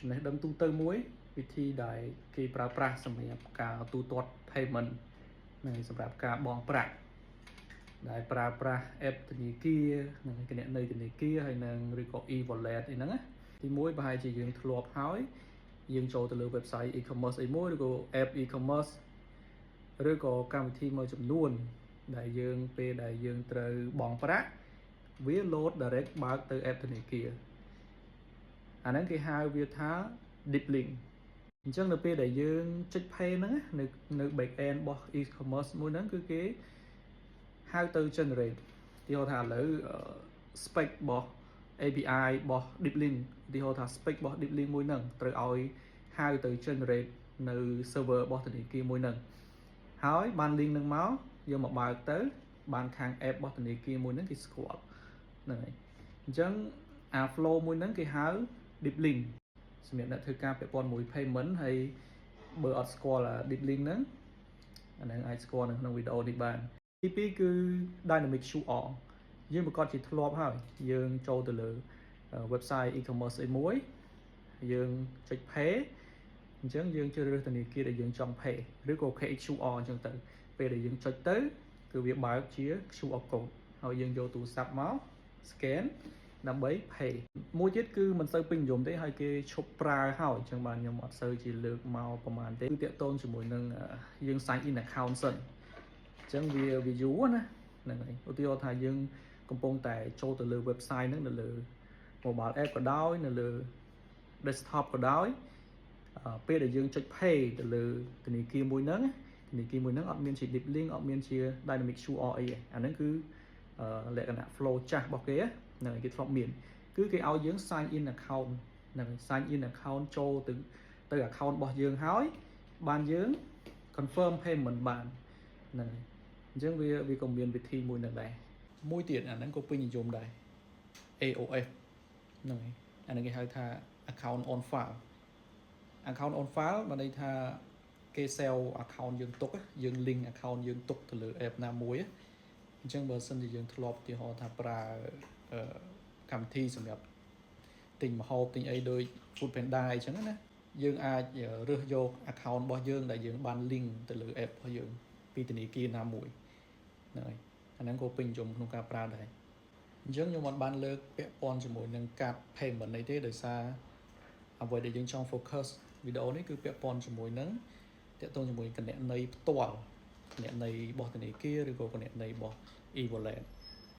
ចំណេះដឹងទូទៅមួយវិធីដែលគេប្រើប្រាស់សម្រាប់ការទូទាត់ payment និងសម្រាប់ការបង់ប្រាក់ដែលប្រើប្រាស់ app ធនាគារនិងគណនីធនាគារហើយនឹងឬក៏ e-wallet អីហ្នឹងណាទីមួយប្រហែលជាយើងធ្លាប់ហើយយើងចូលទៅលើ website e-commerce អីមួយឬក៏ app e-commerce ឬក៏កម្មវិធីមួយចំនួនដែលយើងពេលដែលយើងត្រូវបង់ប្រាក់វា load direct បើកទៅ app ធនាគារអាហ្នឹងគេហៅវាថា deep link អញ្ចឹងនៅពេលដែលយើងចុច pay ហ្នឹងនៅ back end របស់ e-commerce មួយហ្នឹងគឺគេហៅទៅ generate ទីហៅថាឥឡូវ spec របស់ API របស់ deep link ទីហៅថា spec របស់ deep link មួយហ្នឹងត្រូវឲ្យហៅទៅ generate នៅ server របស់ធនាគារមួយហ្នឹងហើយបាន link ហ្នឹងមកយកមកបើកទៅបានខាង app របស់ធនាគារមួយហ្នឹងគេស្គាល់ហ្នឹងហើយអញ្ចឹងអា flow មួយហ្នឹងគេហៅ deep link សម្រាប់អ្នកធ្វើការពាក់ព័ន្ធមួយ payment ហើយបើអត់ស្គាល់ deep link ហ្នឹងអាហ្នឹងអាចស្គាល់នៅក្នុងវីដេអូនេះបានទី2គឺ dynamic QR យើងប្រកាសជាធ្លាប់ហើយយើងចូលទៅលើ website e-commerce អីមួយយើងចុច pay អញ្ចឹងយើងជ្រើសរើសធនាគារដែលយើងចង់ pay ឬក៏ QR អញ្ចឹងទៅពេលដែលយើងចុចទៅគឺវាបើកជា QR code ហើយយើងយកទូរស័ព្ទមក scan ដើម្បី pay មួយទៀតគឺមិនសូវពេញនិយមទេហើយគេឈប់ប្រើហើយអញ្ចឹងបានខ្ញុំអត់សូវជាលើកមកប្រហែលទេគឺតាក់ទងជាមួយនឹងយើង sign in account សិនអញ្ចឹងវាយូរណាហ្នឹងហើយឧទាហរណ៍ថាយើងកំពុងតែចូលទៅលើ website ហ្នឹងនៅលើ mobile app ក៏ដោយនៅលើ desktop ក៏ដោយពេលដែលយើងចុច pay ទៅលើធនាគារមួយហ្នឹងអត់មានជា deep link អត់មានជា dynamic QR អីទេអាហ្នឹងគឺលក្ខណៈ flow ចាស់របស់គេហ្នឹងគេធ្លាប់មានគឺគេឲ្យយើង sign in account ហ្នឹង sign in account ចូលទៅ account របស់យើងហើយបានយើង confirm payment បានហ្នឹងអញ្ចឹងវាក៏មានវិធីមួយហ្នឹងដែរមួយទៀតអាហ្នឹងក៏ពេញនិយមដែរ AOF ហ្នឹងហើយអាហ្នឹងគេហៅថា account on file account on file បានន័យថាគេ sell account យើងទុកយើង link account យើងទុកទៅលើ app ណាមួយអញ្ចឹងបើសិនជាយើងធ្លាប់ឧទាហរណ៍ថាប្រើកម្មវិធីសម្រាប់ទិញម្ហូបទិញអីដូច Food Panda អញ្ចឹងណាយើងអាចរើសយក account របស់យើងដែលយើងបាន link ទៅលើ app របស់យើងពីធនាគារណាមួយហ្នឹងហើយអាហ្នឹងក៏ពេញនិយមក្នុងការប្រើដែរអញ្ចឹងខ្ញុំអត់បានលើកពាក់ព័ន្ធជាមួយនឹងការ payment អីទេដោយសារអ្វីដែលយើងចង់ focus វីដេអូនេះគឺពាក់ព័ន្ធជាមួយនឹងតាក់ទងជាមួយគណនីផ្ទាល់គណនីរបស់ធនាគារឬក៏គណនីរបស់ e-wallet